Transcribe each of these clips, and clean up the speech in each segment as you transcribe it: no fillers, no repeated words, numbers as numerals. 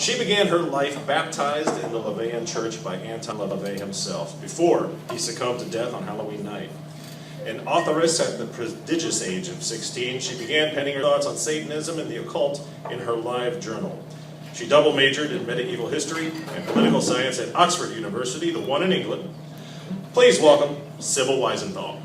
She began her life baptized in the Levean church by Anton LaVey himself, before he succumbed to death on Halloween night. An authoress at the prodigious age of 16, she began penning her thoughts on Satanism and the occult in her live journal. She double majored in medieval history and political science at Oxford University, the one in England. Please welcome Sibyl Weisenthal.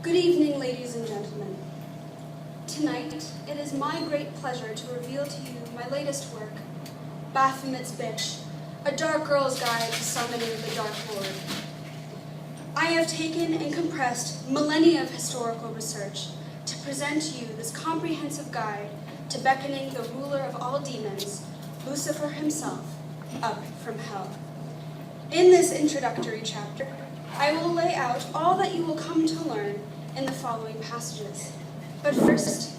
Good evening, ladies and gentlemen. Tonight, it is my great pleasure to reveal to you my latest work, Baphomet's Bitch, a dark girl's guide to summoning the Dark Lord. I have taken and compressed millennia of historical research to present to you this comprehensive guide to beckoning the ruler of all demons, Lucifer himself, up from hell. In this introductory chapter, I will lay out all that you will come to learn in the following passages. But first,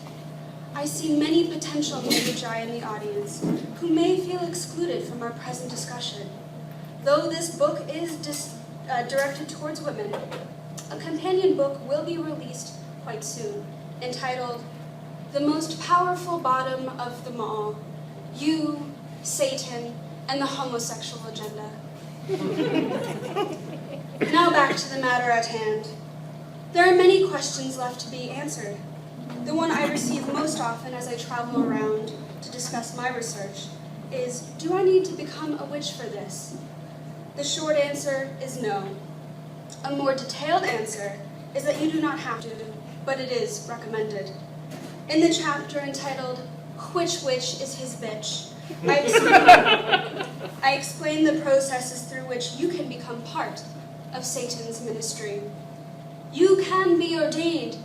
I see many potential magi in the audience who may feel excluded from our present discussion. Though this book is directed towards women, a companion book will be released quite soon, entitled The Most Powerful Bottom of Them All, You, Satan, and the Homosexual Agenda. Now back to the matter at hand. There are many questions left to be answered. The one I receive most often as I travel around to discuss my research is, do I need to become a witch for this? The short answer is no. A more detailed answer is that you do not have to, but it is recommended. In the chapter entitled, Which Witch is His Bitch? I explain the processes through which you can become part of Satan's ministry. You can be ordained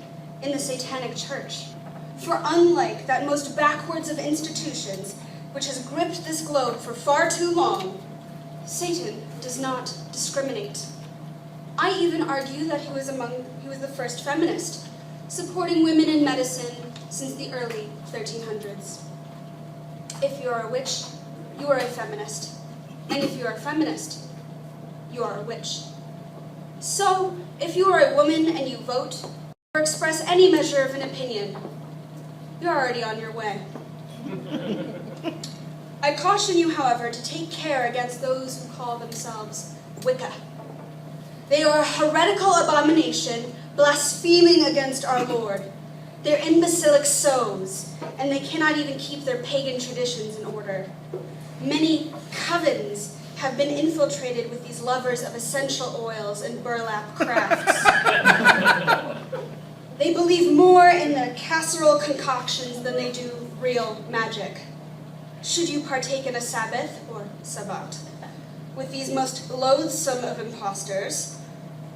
in the Satanic Church, for unlike that most backwards of institutions, which has gripped this globe for far too long, Satan does not discriminate. I even argue that he was the first feminist, supporting women in medicine since the early 1300s. If you are a witch, you are a feminist. And if you are a feminist, you are a witch. So, if you are a woman and you vote, or express any measure of an opinion, you're already on your way. I caution you, however, to take care against those who call themselves Wicca. They are a heretical abomination, blaspheming against our Lord. They're imbecilic sows, and they cannot even keep their pagan traditions in order. Many covens have been infiltrated with these lovers of essential oils and burlap crafts. They believe more in their casserole concoctions than they do real magic. Should you partake in a Sabbath, or Sabbat, with these most loathsome of impostors,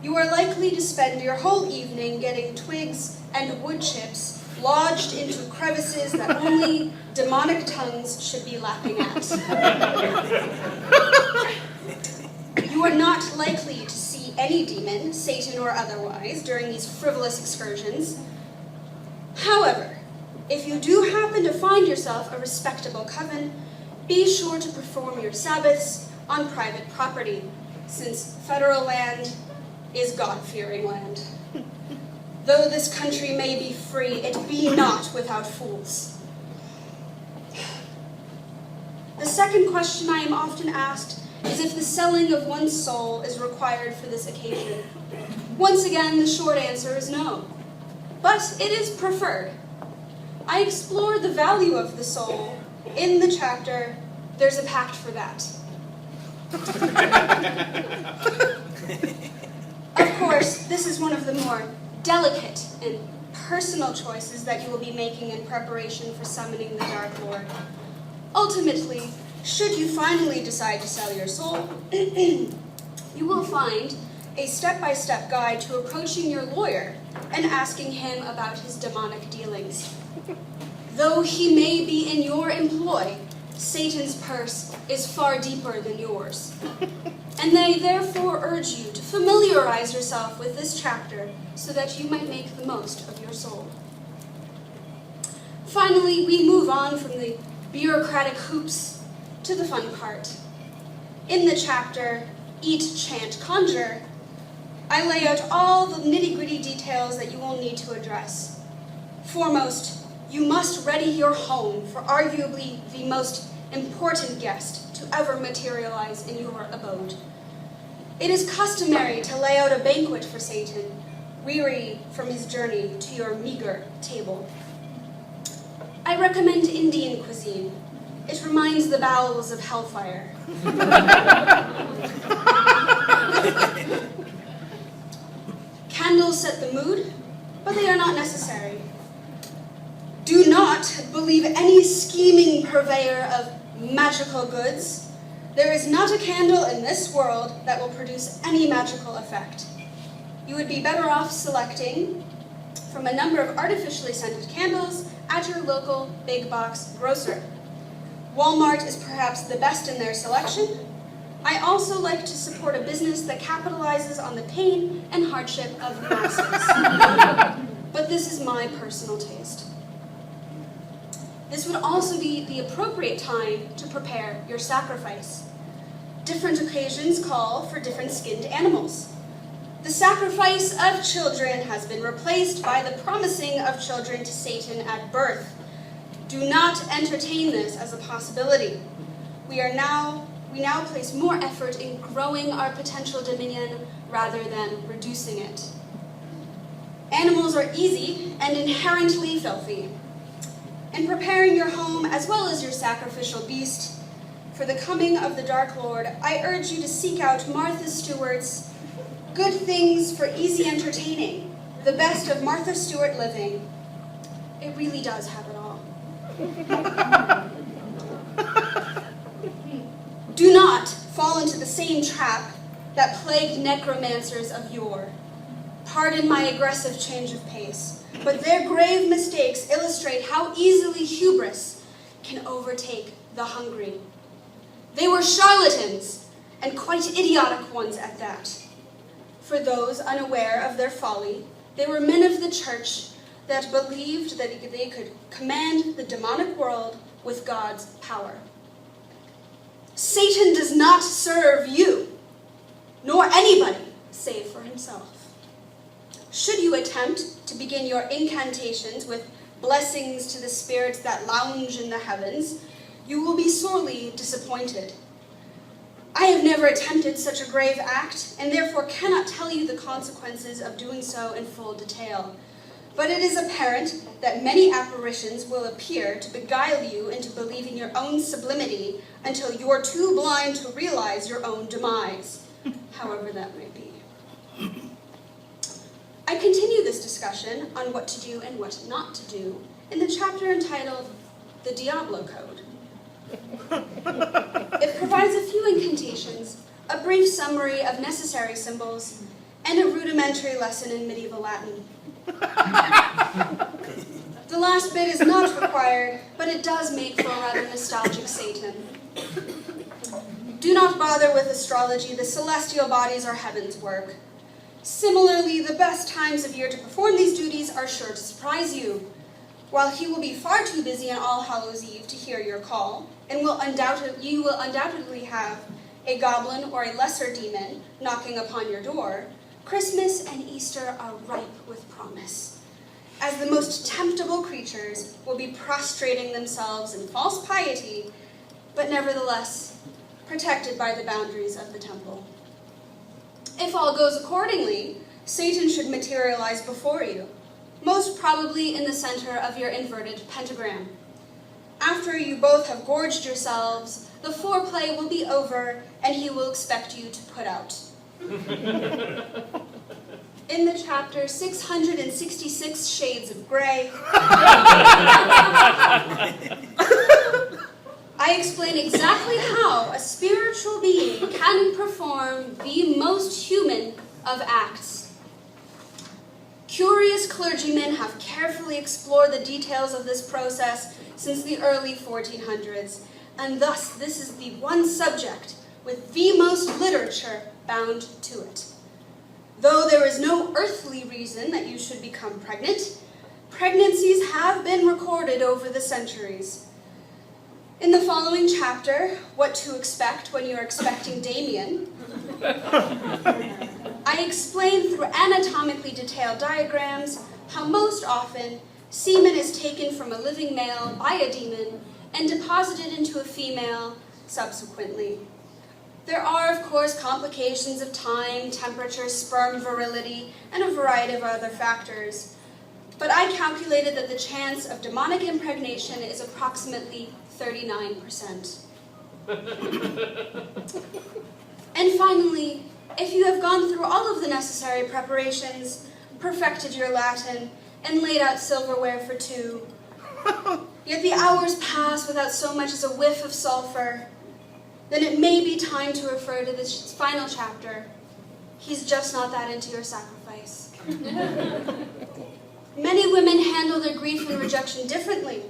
you are likely to spend your whole evening getting twigs and wood chips lodged into crevices that only demonic tongues should be lapping at. You are not likely to see any demon, Satan or otherwise, during these frivolous excursions. However, if you do happen to find yourself a respectable coven, be sure to perform your Sabbaths on private property, since federal land is God-fearing land. Though this country may be free, it be not without fools. The second question I am often asked is if the selling of one's soul is required for this occasion. Once again, the short answer is no, but it is preferred. I explore the value of the soul in the chapter, There's a Pact for That. Of course, this is one of the more delicate and personal choices that you will be making in preparation for summoning the Dark Lord. Ultimately, should you finally decide to sell your soul, you will find a step-by-step guide to approaching your lawyer and asking him about his demonic dealings. Though he may be in your employ, Satan's purse is far deeper than yours. And they therefore urge you to familiarize yourself with this chapter so that you might make the most of your soul. Finally, we move on from the bureaucratic hoops to the fun part. In the chapter, Eat, Chant, Conjure, I lay out all the nitty-gritty details that you will need to address. Foremost, you must ready your home for arguably the most important guest to ever materialize in your abode. It is customary to lay out a banquet for Satan, weary from his journey to your meager table. I recommend Indian cuisine. It reminds the bowels of hellfire. Candles set the mood, but they are not necessary. Do not believe any scheming purveyor of magical goods. There is not a candle in this world that will produce any magical effect. You would be better off selecting from a number of artificially scented candles at your local big box grocer. Walmart is perhaps the best in their selection. I also like to support a business that capitalizes on the pain and hardship of the masses. But this is my personal taste. This would also be the appropriate time to prepare your sacrifice. Different occasions call for different skinned animals. The sacrifice of children has been replaced by the promising of children to Satan at birth. Do not entertain this as a possibility. We now place more effort in growing our potential dominion rather than reducing it. Animals are easy and inherently filthy. In preparing your home as well as your sacrificial beast for the coming of the Dark Lord, I urge you to seek out Martha Stewart's Good Things for Easy Entertaining, the best of Martha Stewart living. It really does have it all. Do not fall into the same trap that plagued necromancers of yore. Pardon my aggressive change of pace, but their grave mistakes illustrate how easily hubris can overtake the hungry. They were charlatans, and quite idiotic ones at that. For those unaware of their folly, they were men of the church that believed that they could command the demonic world with God's power. Satan does not serve you, nor anybody save for himself. Should you attempt to begin your incantations with blessings to the spirits that lounge in the heavens, you will be sorely disappointed. I have never attempted such a grave act, and therefore cannot tell you the consequences of doing so in full detail. But it is apparent that many apparitions will appear to beguile you into believing your own sublimity until you are too blind to realize your own demise, however that may be. I continue this discussion on what to do and what not to do in the chapter entitled The Diablo Code. It provides a few incantations, a brief summary of necessary symbols, and a rudimentary lesson in medieval Latin. The last bit is not required, but it does make for a rather nostalgic Satan. Do not bother with astrology. The celestial bodies are heaven's work. Similarly, the best times of year to perform these duties are sure to surprise you. While he will be far too busy on All Hallows' Eve to hear your call, and you will undoubtedly have a goblin or a lesser demon knocking upon your door, Christmas and Easter are ripe with promise, as the most temptable creatures will be prostrating themselves in false piety, but nevertheless protected by the boundaries of the temple. If all goes accordingly, Satan should materialize before you, most probably in the center of your inverted pentagram. After you both have gorged yourselves, the foreplay will be over, and he will expect you to put out. In the chapter 666 Shades of Grey, I explain exactly how a spiritual being can perform the most human of acts. Curious clergymen have carefully explored the details of this process since the early 1400s, and thus this is the one subject with the most literature bound to it. Though there is no earthly reason that you should become pregnant, pregnancies have been recorded over the centuries. In the following chapter, What to Expect When You're Expecting Damien, I I explain through anatomically detailed diagrams how most often semen is taken from a living male by a demon and deposited into a female subsequently. There are, of course, complications of time, temperature, sperm virility, and a variety of other factors. But I calculated that the chance of demonic impregnation is approximately 39%. And finally, if you have gone through all of the necessary preparations, perfected your Latin, and laid out silverware for two, yet the hours pass without so much as a whiff of sulfur, then it may be time to refer to this final chapter. He's just not that into your sacrifice. Many women handle their grief and rejection differently.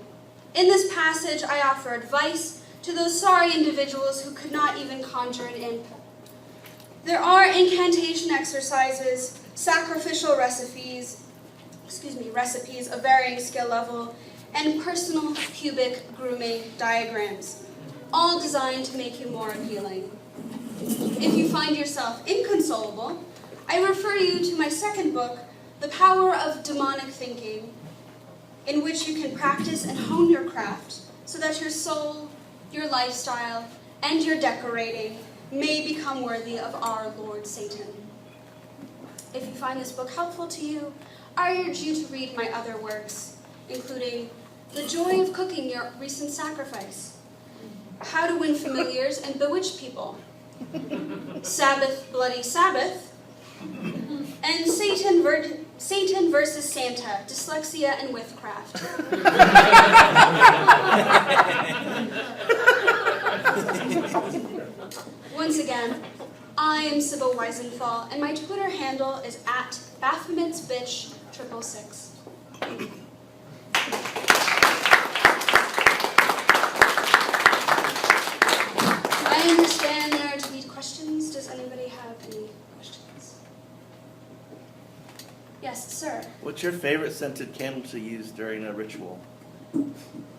In this passage, I offer advice to those sorry individuals who could not even conjure an imp. There are incantation exercises, sacrificial recipes of varying skill level, and personal pubic grooming diagrams, all designed to make you more appealing. If you find yourself inconsolable, I refer you to my second book, The Power of Demonic Thinking, in which you can practice and hone your craft so that your soul, your lifestyle, and your decorating may become worthy of our Lord Satan. If you find this book helpful to you, I urge you to read my other works, including The Joy of Cooking Your Recent Sacrifice, How to Win Familiars and Bewitch People, Sabbath, Bloody Sabbath, and Satan versus Santa, Dyslexia and Witchcraft. Once again, I am Sibyl Weisenthal, and my Twitter handle is @Baphomet'sBitch666. I understand there are to be questions. Does anybody have any questions? Yes, sir. What's your favorite scented candle to use during a ritual?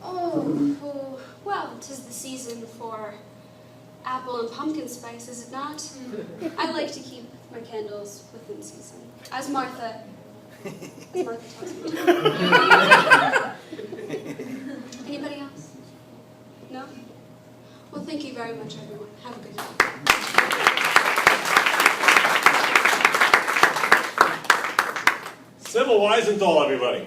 Oh, well, 'tis the season for apple and pumpkin spice, is it not? I like to keep my candles within season, as Martha tells me to. Anybody else? No? Well, thank you very much, everyone. Have a good day. Sibyl Weisenthal, everybody.